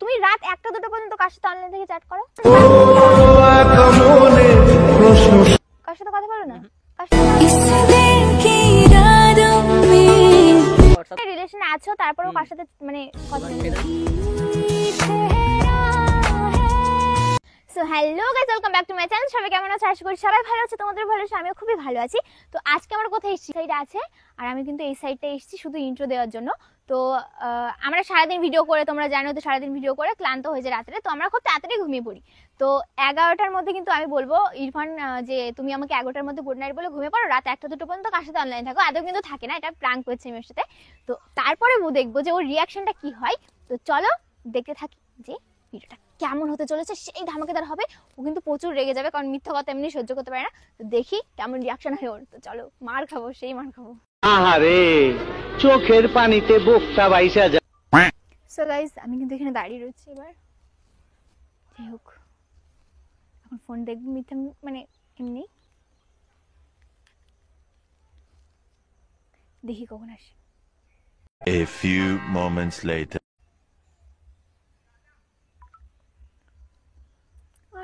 তুমি রাত 1টা 2টা পর্যন্ত কার সাথে অনলাইন থেকে চ্যাট করো? কার সাথে কথা বলো না? রিলেশনে আছো তারপরেও কার সাথে মানে কথা বলো? So hello guys, welcome back to my channel. সবাই কেমন আছো? আশা করি সবাই ভালো আছে, তোমাদের ভালো আছে, আমিও খুবই ভালো আছি। তো আজকে আমরা কোথায় এসেছি সাইডে আছে, আর আমি কিন্তু এই সাইডটা এসেছি শুধু ইন্ট্রো দেওয়ার জন্য। তো আমরা সারাদিন ভিডিও করে, তোমরা জানো তো সারাদিন ভিডিও করে ক্লান্ত হয়ে যায় রাত্রে, তো আমরা খুব তাড়াতাড়ি ঘুমিয়ে পড়ি। তো 11টার মধ্যে কিন্তু আমি বলবো ইরফান যে তুমি আমাকে 11টার মধ্যে গুড নাইট বলে ঘুমিয়ে পড়ো, রাত 1টা 2টা পর্যন্ত কার সাথে অনলাইন থাকো। আদৌ কিন্তু থাকে না, এটা প্র্যাঙ্ক করছে আমি ওর সাথে। তো তারপরে দেখবো যে ওর রিয়াকশনটা কি হয়। তো চলো দেখতে থাকি যে ভিডিওটা কেমন হতে চলেছে। সেই ধামাকেদার হবে। ও কিন্তু প্রচুর রেগে যাবে, কারণ মিথ্যা কথা এমনি সহ্য করতে পারে না। তো দেখি কেমন রিয়াকশন হয় ওর। তো চলো, মার খাবো, সেই মার খাবো। আহারে, চোখের পানিতে বোকটা বাইসা যায়। সো গাইস, আমি কিন্তু এখানে দাঁড়িয়ে রয়েছি। এবার যাই হোক, এখন ফোন দেখবো মিথ্যা মানে এমনি, দেখি কখন আসে। A few moments later.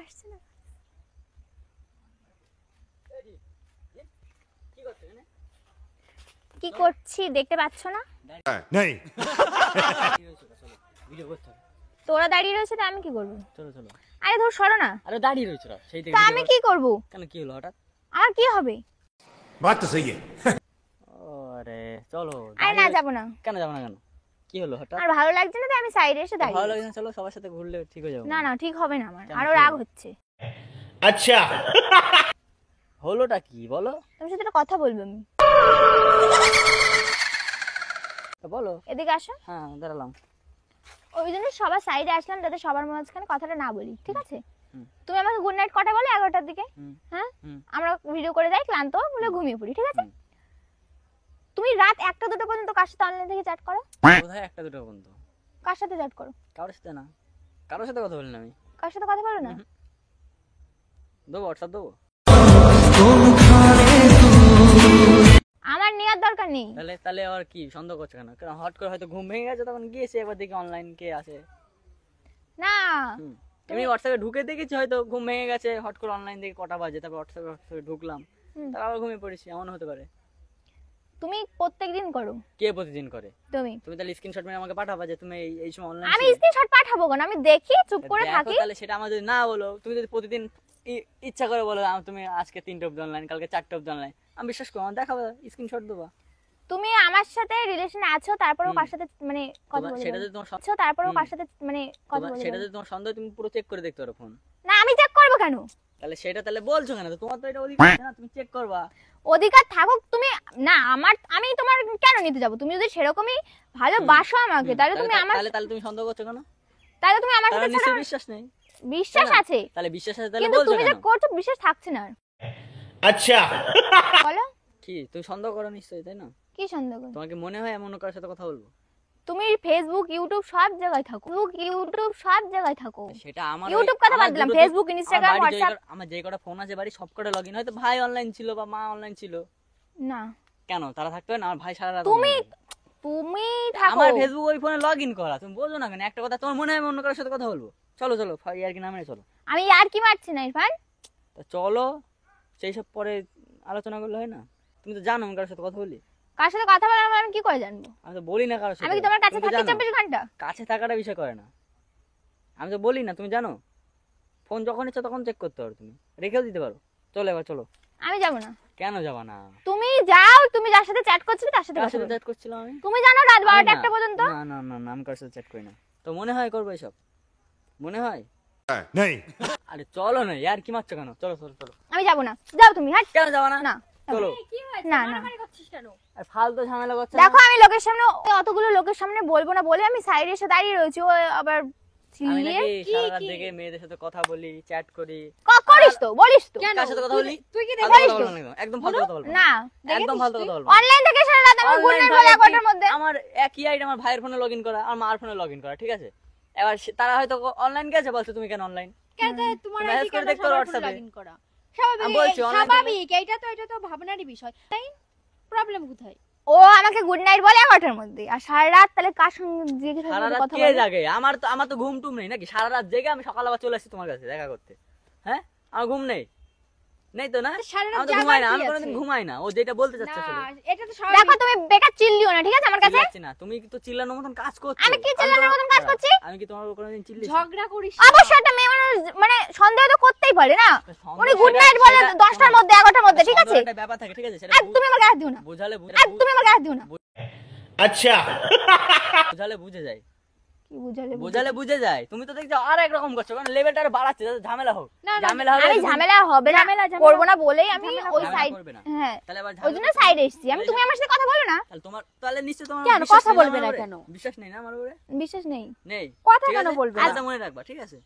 আসছে না। কি করছি দেখতে পাচ্ছ না? नहीं তোরা দাঁড়িয়ে রয়েছে, তা আমি কি করবো? চলো চলো। আরে ধর সরো না। আরে দাঁড়িয়ে রয়েছে না সেই থেকে। তা আমি কি করবো? কেন, কি হলো হঠাৎ? আর কি হবে? बात तो सही है। আরে চলো। আরে না, যাবো না। কেন যাবো না কেন? কি হলো হঠাৎ? আর ভালো লাগছে না, তাই আমি সাইডে এসে দাঁড়িয়ে ভালো রয়েছি। লাগে না, চলো সবার সাথে ঘুরলে ঠিক হয়ে যাবে। না না, ঠিক হবে না, আমার কেন, আরো কি রাগ হলো? হচ্ছে। अच्छा হলোটা কি বলো? তোমার সাথে একটা কথা বলবো আমি। বলো। এদিকে আসো। হ্যাঁ দাঁড়ালাম। ওই জন্য সবার সাইডে আসলাম, যাতে সবার মাঝখানে কথাটা না বলি, ঠিক আছে? হুম। তুমি আমাকে গুড নাইট কটা বলে? 11টার দিকে। হুম। হ্যাঁ, হুম। আমরা ভিডিও করে যাই, ক্লান্ত বলে ঘুমিয়ে পড়ি, ঠিক আছে? হুম। তুমি রাত 1টা 2টা পর্যন্ত কার সাথে অনলাইন থেকে চ্যাট করো? কোথায় 1টা 2টা পর্যন্ত? কার সাথে চ্যাট করো? কারোর সাথে না, কারোর সাথে কথা বলি না আমি। কার সাথে কথা বলো না? দেবো হোয়াটসঅ্যাপ দেবো। আমার নেওয়ার দরকার নেই। তাহলে তাহলে আর কি সন্দেহ করছো কেন? কারণ হট করে হয়তো ঘুম ভেঙে গেছে, তখন গিয়েছে এবার দেখি অনলাইন কে আছে। না, আমি হোয়াটসঅ্যাপে ঢুকে দেখেছি হয়তো ঘুম ভেঙে গেছে, হট করে অনলাইন দেখে কটা বাজে, তারপর হোয়াটসঅ্যাপে ঢুকলাম, তারপর আবার ঘুমিয়ে পড়েছি, এমন হতে পারে। তুমি প্রত্যেকদিন করো। কে প্রতিদিন করে? তুমি তুমি তাহলে স্ক্রিনশট মেরে আমাকে পাঠাবা যে তুমি এই সময় অনলাইন আমি স্ক্রিনশট পাঠাবো কেন? আমি দেখি, চুপ করে থাকি। তাহলে সেটা আমার যদি না বলো, তুমি যদি প্রতিদিন ইচ্ছা করে বলো তুমি আজকে 3টা অবধি অনলাইন, কালকে 4টা অবধি অনলাইন, আমি বিশ্বাস করবো, আমার দেখাবো, স্ক্রিনশট দেবো। তুমি আমার সাথে রিলেশনে আছো তারপরেও কার সাথে মানে কথা বলছো? সেটা যদি তোমার আছো তারপরেও কার সাথে মানে কথা বলছো? সেটা যদি তোমার সন্দেহ, তুমি পুরো চেক করে দেখতে পারো ফোন। না, আমি চেক করব কেন? তাহলে সেটা তাহলে বলছো কেন? তোমার তো এটা অধিকার আছে না, তুমি চেক করবা। অধিকার থাকুক তুমি না, আমি তোমার কেন নিতে যাব? তুমি যদি সেরকমই ভালোবাসো আমাকে, তাহলে তুমি আমার তাহলে তুমি সন্দেহ করছো কেন? তাহলে তুমি আমার সাথে নিশ্চয়ই বিশ্বাস নেই। বিশ্বাস আছে। তাহলে বিশ্বাস আছে, তাহলে কিন্তু বলছো তুমি যে কেন? করছো বিশ্বাস থাকছে না। अच्छा বলো কি তুমি সন্দেহ করো নিশ্চয়ই, তাই না? কি সন্দেহ করো? তোমাকে মনে হয় এমন কারোর সাথে কথা বলবো? তুমি ফেসবুক ইউটিউব সব জায়গায় থাকো, সব জায়গায় থাকো। সেটা আমার ইউটিউব কথা বাদ দিলাম, ফেসবুক ইনস্টাগ্রাম হোয়াটসঅ্যাপ। আমার যে কটা ফোন আছে বাড়ি সব কটা লগইন, হয়তো ভাই অনলাইন ছিল বা মা অনলাইন ছিল। না, কেন তারা থাকতে হয় না? আমার ভাই সারা রাত তুমি online থাকে। তুমি থাকো। আমার ফেসবুক ওই ফোনে লগইন করা, তুমি বোঝো না কেন? একটা কথা তোমার মনে হয় আমি অন্য কারোর সাথে কথা বলবো? চলো চলো, আর কি নামে চলো। আমি আর কি মারছি না ইরফান। তা চলো, সেই সব পরে আলোচনা করলে হয় না? তুমি তো জানো আমি কারোর সাথে কথা বলি। কার সাথে কথা বলার আমি কি করে জানবো? আমি তো বলি না কারোর সাথে। আমি কি তোমার কাছে তুমি তো থাকি জানো। 24 ঘন্টা? কাছে থাকাটা বিষয় করে না, আমি তো বলি না, তুমি জানো। ফোন যখন ইচ্ছা তখন চেক করতে পারো, তুমি রেখেও দিতে পারো। চলো এবার চলো। আমি যাব না। কেন যাবা না? তুমি যাও, তুমি যার সাথে চ্যাট করছিলে তার সাথে কার কথা সাথে বলো। চ্যাট করছিলাম আমি? তুমি জানো রাত আমি 12টা না। 1টা পর্যন্ত। না না না না, আমি কারোর সাথে চ্যাট করি না। তো মনে হয় করবো এসব? মনে হয়? नहीं আরে চলো না, ইয়ার কি মারছো কেন? চলো চলো চলো। আমি যাব না, যাও তুমি। হাট। কেন যাবা না? না চলো। না না, আর ফালতু ঝামেলা করছো না? দেখো আমি লোকের সামনে অতগুলো লোকের সামনে বলবো না বলে আমি সাইডে এসে দাঁড়িয়ে রয়েছি। ও আবার আমি চিল্লিয়ে নাকি সারা রাত জেগে মেয়েদের সাথে কথা বলি, চ্যাট করি। করিস তো, বলিস তো। কার সাথে কথা বলি? তুই কি ফালতু কথা বলবো না, একদম ফালতু কথা বলবো না, একদম ফালতু কথা বলবো। অনলাইন থেকে সারা রাত আমি গুড নাইট বলে 11টার মধ্যে। আমার একই আইডি আমার ভাইয়ের ফোনে লগইন করা আর মার ফোনে লগইন করা, ঠিক আছে? এবার তারা হয়তো অনলাইন গেছে, বলছে তুমি কেন অনলাইন? তোমার মেসেজ আইডি করে কেন দেখতে পারো সবার WhatsApp-এ। লগইন করা? আমি বলছি online স্বাভাবিক, এটা তো ভাবনারই বিষয়, তাই? প্রবলেম কোথায়? ও আমাকে গুড নাইট বলে 11টার মধ্যে, আর সারা রাত তাহলে কার সঙ্গে জেগে থাকবে সারা রাত কথা কে বলে? জাগে? আমার তো ঘুম টুম নেই নাকি? সারা রাত জেগে আমি সকাল আবার চলে আসছি তোমার কাছে দেখা করতে। হ্যাঁ, আমার ঘুম নেই নেই তো না? সারা রাত আমি তো জাগার ঘুমাই না, কি আমি কোনোদিন আছে? ঘুমাই না। ও যেটা বলতে চাচ্ছে না, আসলে এটা তো স্বাভাবিক। দেখো তুমি বেকার চিল্লিও না, ঠিক আছে আমার কাছে? চিল্লাচ্ছি না, তুমি তো চিল্লানোর মতন কাজ করছো। আমি কি চিল্লানোর মতন কাজ করছি? আমি কি তোমার উপর কোনোদিন চিল্লি? ঝগড়া করিস অবশ্যই একটা মেয়ে মানুষ মানে সন্দেহ তো করতেই পারে না। সন্দেহ উনি গুড সেটা- নাইট বলে সেটা- 10টার মধ্যে 11টার মধ্যে, ঠিক আছে? সন্দেহের একটা ব্যাপার থাকে, ঠিক আছে? সেটা আর তুমি আমার গায়ে দিও না, বোঝালে আর তুমি আমার গায়ে দিও না। अच्छा বোঝালে বুঝে যায়, কি বুঝালে? বোঝালে বুঝে যায়। তুমি তো দেখছো আর একরকম করছো, কারণ লেভেলটা আরো বাড়াচ্ছে যাতে ঝামেলা হোক। না, না, ঝামেলা হবে আমি তুমি- ঝামেলা হবে না, করবো না বলেই আমি ওই ঝামেলা সাইড, করবে না। হ্যাঁ তাহলে আবার ওই জন্য ঝামেলা- সাইডে এসেছি আমি। তুমি আমার সাথে কথা বলো না, তাহলে নিশ্চয় তোমার কেন বিশ্বাস কথা নেই বলবে আমার না উপরে? কেন? বিশ্বাস নেই না আমার উপরে? বিশ্বাস নেই। নেই। কথা ঠিক কেন আছে? বলবে না? আলাদা মনে রাখবা, ঠিক আছে?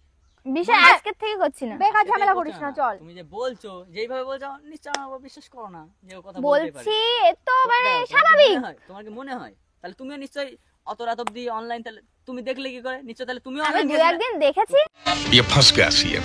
বিষয় আজকের থেকে করছি না। বেকার সেটাই ঝামেলা করছো করিস না, চল। তুমি যে বলছো, যেইভাবে বলছো নিশ্চয় আমার উপর বিশ্বাস করো না যে ও কথা বলতেই পারে। বলছি এ তো মানে তোমার কি স্বাভাবিক। মনে হয়? তোমার কি মনে হয়? তাহলে তুমিও নিশ্চয়ই অত রাত অব্দি অনলাইন, তাহলে তুমি দেখলে কি করে? নিশ্চয় তাহলে তুমিও আমি অনলাইন দু একদিন দেখেছি। ये फंस गया सीएम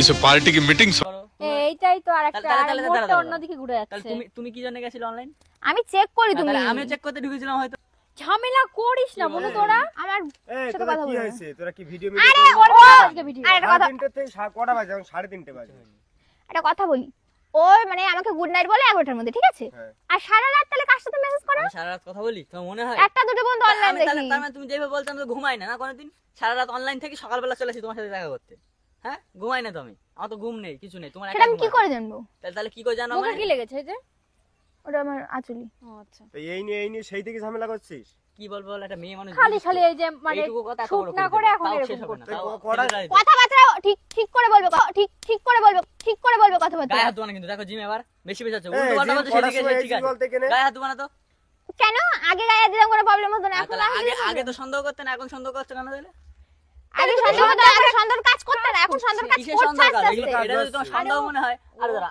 इसे पार्टी की मीटिंग করো। এইটাই তো আরেকটা, তাহলে- তাহলে- মোড়টা তাহলে- অন্যদিকে ঘুরে তাহলে যাচ্ছে। তুমি কি জন্য গেছিলে অনলাইন? আমি চেক করি, তুমি তাহলে আমিও চেক করতে ঢুকেছিলাম হয়তো। ঝামেলা করিস না বলো তোরা। আমার এই সাথে তোরা কথা কি বলো না। হয়েছে? তোরা কি ভিডিও আরে মিডিও ও আজকে ভিডিও। আর একটা কথা, 3:30 থেকে কটা বাজে? এখন 3:30 বাজে। একটা কথা বলি। ও মানে আমাকে গুড নাইট বলে 11টার মধ্যে, ঠিক আছে? হ্যাঁ। আর সারা রাত তাহলে কার সাথে মেসেজ করো? আমি সারা রাত কথা বলি, তোমার মনে হয়? একটা দুটো পর্যন্ত অনলাইন দেখি। তার মানে তুমি যেভাবে বলছো আমি তো ঘুমাই না, না কোনোদিন? সারা রাত অনলাইন থেকে সকালবেলা চলে আসি তোমার সাথে দেখা করতে। হ্যাঁ, ঘুমাই না তো আমি, আমার তো ঘুম নেই, কিছু নেই। তোমার সেটা একা আমি কি করে জানবো? তাহলে কি করে জানো? মুখে মানে কি লেগেছে এই যে? ওটা আমার আঁচলি। ও আচ্ছা। তো এই নিয়ে সেই থেকে ঝামেলা করছিস? কি বলবো বল, একটা মেয়ে মানুষ খালি বুঝিস খালি তো? এই যে মানে এইটুকু কথা এত শুট বড় না করে করে দেবে, এখন তাও এরকম শেষ হবে না, করতে। তাও কড়া- ছেলেটাই দেবে। কথাবার্তা ঠিক করে বলবো, ঠিক করে বলবো, ঠিক করে বলবো কথাবার্তা। গায়ে হাত দেবো না কিন্তু, দেখো জিম এবার বেশি বেশি হচ্ছে, এই, উল্টো পাল্টা জিম বলছো করার সেদিকে সময় এই ঠিক জিম আছে। বলতে কেনে? গায়ে হাত দেবো না তো। কেন আগে গায়ে দিলাম কোনো প্রবলেম হতো না, এখন তাহলে আর আগে দিলে আগে হবে? তো সন্দেহ করতে না, এখন সন্দেহ করছে কেন তাহলে? আগে সন্দেহ হতো, আগে সন্দেহ কাজ করতে না, এখন সন্দেহ কাজ কিসের করছে সন্দেহ আস্তে কাজ? আস্তে। এগুলো- এটা যদি তোমার সন্দেহ মনে হয়, আরে দাঁড়া,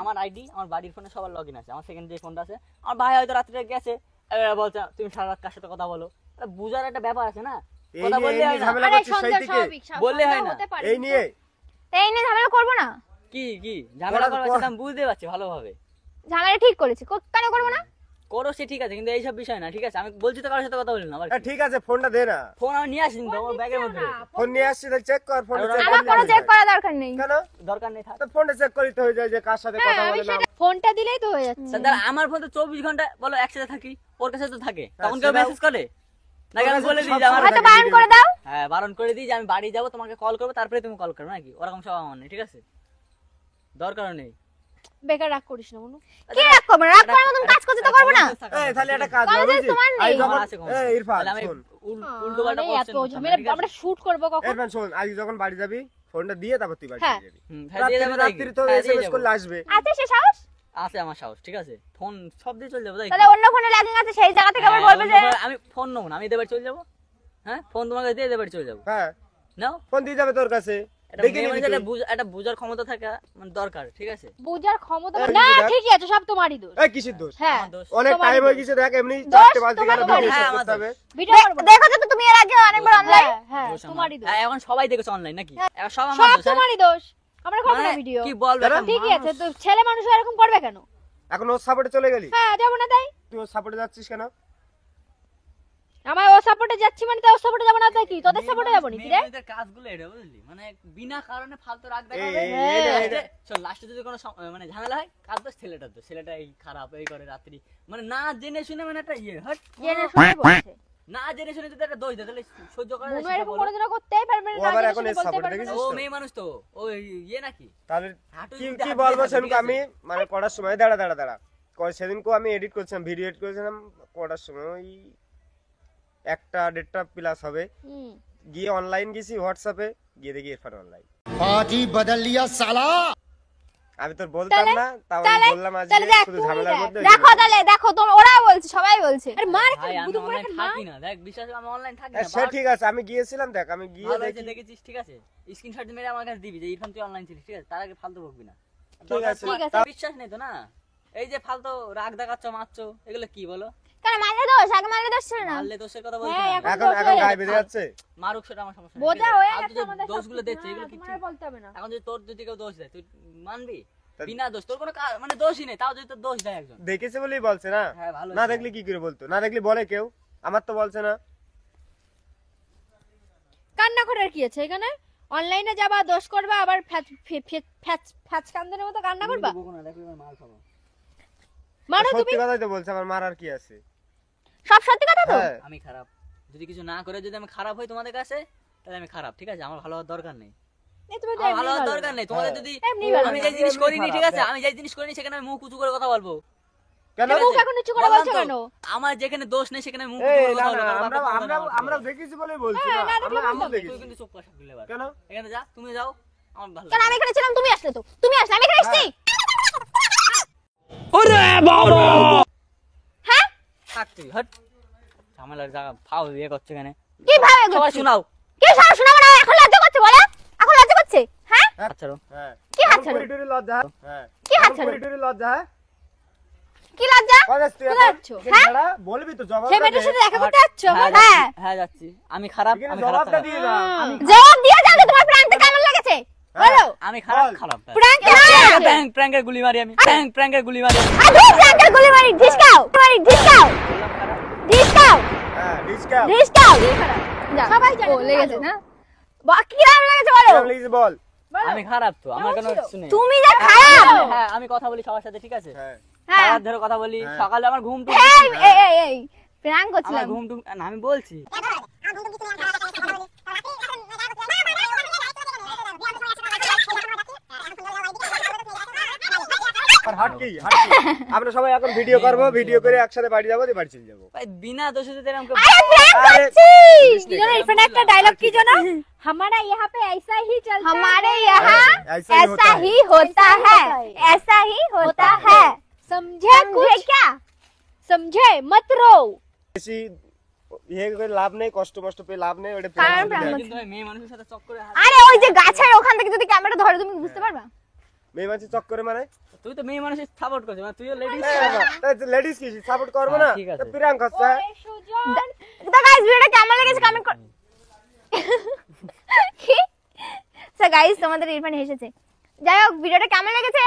আমার আইডি, আমার বাড়ির ফোনে সবার লগইন আছে, আমার সেকেন্ড যে ফোনটা আছে, আমার ভাই হয়তো রাত্রে গেছে, এবার বলছে তুমি সারা রাত কার সাথে কথা বলো। এটা বুঝার একটা ব্যাপার আছে না, এই কথা নিয়ে বললে হয় না। ঝামেলা আরে করছিস সেই সন্দেহ থেকে? স্বাভাবিক, বললে হয় সন্দেহ না। হতে পারে। এই নিয়ে তো এই নিয়ে ঝামেলা করবো না? কি ঝামেলা করা- করার সেটা আমি বুঝতে পারছি ভালোভাবে। ঝামেলা ঠিক করেছি, কেন করবো না? করো সে ঠিক আছে, কিন্তু এইসব বিষয় না, ঠিক আছে? আমি বলছি তো কারোর সাথে কথা বলি না। আবার ঠিক আছে, ফোনটা দে না। ফোন আমি নিয়ে আসিনি তো, আমার ব্যাগের মধ্যে রয়েছে। ফোন নিয়ে আসছি, তাহলে চেক কর। ফোনটা আর চেক আমার কোনো চেক করা দরকার নেই। কেন? দরকার নেই, থাক। তো ফোনটা চেক করিতে হয়ে যায় যে কার সাথে কথা বলে না। ফোনটা দিলেই তো হয়ে যাচ্ছে। তা দাঁড়া, আমার ফোন তো 24 ঘন্টা বলো একসাথে থাকি, ওর কাছে তো থাকে, তখন কেউ সেটাও- মেসেজ করে নাকি? আমি বলে দিই যে আমার, হয়তো বারণ করে দাও। হ্যাঁ বারণ করে দিই যে আমি বাড়ি যাবো, তোমাকে কল করবো, তারপরে তুমি কল করবে নাকি? ওরকম সব আমার নেই, ঠিক আছে? দরকার নেই। বেকার রাগ করিস না মনু। কি রাগ করবো না? রাগ করার মতন কাজ করতে তো করবো না। এই তাহলে একটা কাজ কলেজে বুঝলি? তোমার নেই। আজ আমার যখন আছে কম। এই ইরফান তাহলে আমি শোন, উল্টো পাল্টা আরে এত কোশ্চেন ঝামেলা, আমরা শুট করব কখন? ইরফান শোন, আজ যখন বাড়ি যাবি ফোনটা দিয়ে তারপর তুই বাড়ি হ্যাঁ। চলে যাবি। দিয়ে যাবো তাই কি? রাত্রি তো হ্যাঁ, দিয়ে এসএমএস যাবো। করলে আসবে। আছে সে সাহস? আছে আমার সাহস, ঠিক আছে? ফোন সব দিয়ে চলে যাবো তাই কি? তাহলে অন্য ফোনে লাগিং আছে, সেই জায়গা থেকে আবার হ্যাঁ, বলবে যে আমি ফোন নেবো না, আমি এদের বাড়ি চলে যাবো। হ্যাঁ, ফোন তোমাকে দিয়ে এদের বাড়ি চলে যাবো। হ্যাঁ, নাও, ফোন দিয়ে যাবে তোর কাছে। একটা দেখে মেয়ে নিবি মানুষের তুই। একটা বুঝার ক্ষমতা থাকা মানে দরকার, ঠিক আছে? বুঝার ক্ষমতা এই না, বুঝা। ঠিকই আছে, সব তোমারই দোষ। এই কিসের দোষ? হ্যাঁ, আমার দোষ। অনেক তোমারই টাইম হয়ে দোষ। গেছে, দেখ এমনি দোষ 4টে বাজে তোমার গেল, তোমার। ভিডিও হ্যাঁ, শেষ আমার করতে হবে। ভিডিও করব। দেখো তো তুমি এর আগে অনেকবার অনলাইন। হ্যাঁ, দোষ আমার। তোমারই দোষ। হ্যাঁ, এখন সবাই দেখেছে অনলাইন নাকি? এখন সব আমার সব দোষ, হ্যাঁ? তোমারই দোষ। আমরা করব না মানে ভিডিও। কি বলবো দাঁড়া। একটা ঠিকই আছে, মানুষ- তো ছেলে মানুষ এরকম করবে কেন? এখন ওর সাপোর্টে চলে গেলি? হ্যাঁ, যাব না তাই। তুই ওর সাপোর্টে যাচ্ছিস কেন? আমার ও সাপোর্টে যাচ্ছি মানে তো ওর সাপোর্টে যাব না তাই কি? তোদের সাপোর্টে যাব নাকি রে? মেয়েদের কাজগুলো এটা বুঝলি, মানে বিনা কারণে ফালতু রাগ দেখাবে। এই, এটা- লাস্টে যদি কোনো মানে ঝামেলা হয়, কার দোষ? ছেলেটার দোষ। ছেলেটা এই খারাপ, এই করে রাত্রি, মানে না জেনে শুনে, মানে একটা ইয়ে হট, জেনে শুনে বলছে। না জেনে শুনে যদি একটা দোষ দেয় তাহলে সহ্য করা যায় মনু সেটা এরকম বলো। কোনোদিনও করতেই পারবে না। ও আবার না এখন জেনে এর শুনে বলতে support পারবে না। দেখেছিস? ও মেয়ে মানুষ তো, ও ইয়ে নাকি? তাহলে হাঁটু কি যদি কি হাত বলবো দিয়ে থাকে, সেদিনকে ঠিক আমি আছে? মানে করার সময় দাঁড়া সেদিনকে আমি এডিট করছিলাম, ভিডিও এডিট করেছিলাম, করার সময় ওই 1টা 1:30 প্লাস হবে, হুম। গিয়ে অনলাইন গেছি হোয়াটসঅ্যাপে, গিয়ে দেখি ইরফান অনলাইন। पार्टी बदल लिया साला আমি তোর বলতাম না, তাও আমি তাহলে- বললাম আজকে তাহলে দেখ, শুধু তুই ঝামেলার দেখ। মধ্যে। দেখো তাহলে, দেখো তো ওরাও বলছে, সবাই বলছে। আরে মার ভাই, আমি বুদুম করে অনলাইন মার। থাকি না, দেখ বিশ্বাস কর, আমি অনলাইন থাকি হ্যাঁ, না। সে ঠিক আছে, আমি গিয়েছিলাম, দেখ আমি গিয়ে ভালো হয়েছে দেখি। দেখেছিস, ঠিক আছে? স্ক্রিনশট মেরে আমার কাছে দিবি যে ইরফান তুই অনলাইন ছিলিস, ঠিক আছে? তার আগে ফালতু বকবি না। ঠিক আছে, ঠিক আছে। তার বিশ্বাস নেই তো না? এই যে ফালতু রাগ দেখাচ্ছ, মারছো, এগুলো কি বলো? কেন মারলে দোষ? আগে মারলে দোষ ছিল না? মারলে দোষের কথা বলছি হ্যাঁ, না। এখন এখন দোষ এখন হয়ে গায়ে যাচ্ছে। বেঁধে যাচ্ছে। মারুক, সেটা আমার সমস্যা নেই, বোঝা ঠিক আছে? হয়ে ফালতু গেছে যে আমাদের দোষগুলো সবকিছু। দেখছে, হ্যাঁ, এগুলো কি তোমার ঠিক? বলতে হবে না। এখন যদি তোর যদি কেউ দোষ দেয়, তুই মানবি? বিনা দোষ, তোর কোনো মানে দোষই নেই, তাও যদি তোর দোষ দেয় একজন। দেখেছে বলেই বলছে না, হ্যাঁ ভালো না দেখলে কি করে বলতো, না দেখলে বলে কেউ, আমার তো বলছে না। কান্না করার কি আছে এখানে? অনলাইনে যাবা, দোষ করবা, আবার ফ্যাচ কান্দের মতো কান্না করবা। না দেখলে মার খাবো। মানো তুমি। সত্যি কথাই তো বলছে, আমার মারার কি আছে? সব সত্যি কথা তো। হ্যাঁ। আমি খারাপ, যদি কিছু না করে যদি আমি খারাপ হই তোমাদের কাছে, তাহলে আমি খারাপ, ঠিক আছে? আমার ভালো হওয়ার দরকার নেই, এই তুমি তো আমার এমনি ভালো হওয়ার ভালো। দরকার নেই। তোমাদের যদি এমনি ভালো আমি না। যে জিনিস করিনি, ঠিক আছে, আমি যে জিনিস করিনি সেখানে আমি মুখ উঁচু করে কথা বলবো। কেন? ঠিক মুখ আছে? এখন নিচু করে বললাম বলছো তো, কেন? আমার যেখানে দোষ নেই সেখানে মুখ এই উঁচু করে না কথা না, বলবো। আমরা আমরা আমরা দেখেছি বলেই বলছি হ্যাঁ, না, না দেখলে আমরা বলতাম। দেখেছি। তুই কিন্তু চোখ পাশা খুলে এবার। কেন? এখানে যা, তুমি যাও, আমার ভালো কারণ আমি এখানে ছিলাম, তুমি আসলে তো, তুমি আসলে আমি এখানে এসেছি। হ্যাঁ থাক তুই, হট। ঝামেলার জায়গা ফাও বিয়ে করছে এখানে। কি ভাবে সবাই শোনাও। কি সব শোনাবো না? এখন লজ্জা করছে বলো, এখন লজ্জা করছে। হ্যাঁ আচ্ছা হ্যাঁ। কি হাত ছাড়ো? করিডোরে লজ্জা? হ্যাঁ। কি হাত ছাড়ো? করিডোরে লজ্জা? কি লজ্জা? কবে তুই কোথায় এখন? যাচ্ছ? এখানে দাঁড়া, বলবি তো জবাব। সেই মেয়েটার সাথে দেখা করতে যাচ্ছ? হ্যাঁ, হ্যাঁ। যাচ্ছি, হ্যাঁ যাচ্ছি। আমি খারাপ, এখানে আমি খারাপ। জবাবটা দিয়ে দাও। আমি জবাব দিয়ে যাও যে তোমার প্রাণটা কেমন লেগেছে বলো। আমি খারাপ, বল। খারাপ। প্রাণ কেমন লেগেছে? প্র্যাঙ্কের গুলি মারি আমি, প্র্যাঙ্কের গুলি মারি আমি। আর ধুর প্রাণটার গুলি মারি, ঢিসকাও মারি, ঢিসকাও ঢিসকাও হ্যাঁ, ডিসকাউন্ট। ঢিসকাও। যা, সবাই জানে ও তুমি লেগেছে ভালো। না? কি কেমন লেগেছে বলো। প্লিজ বল। বলো। আমি খারাপ তো, আমার কোনো ছিল? কিছু নেই। তুমি যে খারাপ। হ্যাঁ, আমি কথা বলি সবার সাথে, ঠিক আছে? হ্যাঁ। হ্যাঁ সারাত ধরে কথা বলি, হ্যাঁ। সকালে আমার ঘুম টুম, এই প্রাণ আমার করছিলাম। ঘুম টুম, না আমি বলছি। আর হাট কি? হাট কি? আমরা সবাই এখন ভিডিও করব, ভিডিও করে একসাথে বাড়ি যাবো, দিয়ে বাড়ি চলে যাবো। ভাই বিনা দোষে যদি এরকম কেউ- আরে প্রাণ আরে, করছি। কি জানো ইরফান একটা ডায়লগ কি জানো? हमारा यहाँ पे ऐसा ही चलता हमारे है। यहाँ ऐसा ही होता ऐसा है। ही होता है, ऐसा ही होता है। समझे समझे कुछ? क्या? समझे मत रो। বেশি ইয়ে করে লাভ নেই, কষ্ট মষ্ট পেয়ে লাভ নেই, ওটা কারণ প্রেম প্রাণ দেয়। কিন্তু ভাই মেয়ে মানুষের সাথে চক্করে আরে ওই যে গাছের ওখান থেকে যদি ক্যামেরা ধরো তুমি বুঝতে পারবা। মেয়ে মানুষ চক্করে মানে তুই তো মেয়ে মানুষের সাপোর্ট করছিস, মানে তুইও লেডিস। লেডিস কি সাপোর্ট করবো না? হ্যাঁ, ঠিক আছে। প্রিয়াঙ্ক হচ্ছে। ओए सुजन। তো গাইস ভিডিওটা কেমন লেগেছে কমেন্ট কর। কি সো গাইস তোমাদের ইরফান হেসেছে। যাই হোক ভিডিওটা কেমন লেগেছে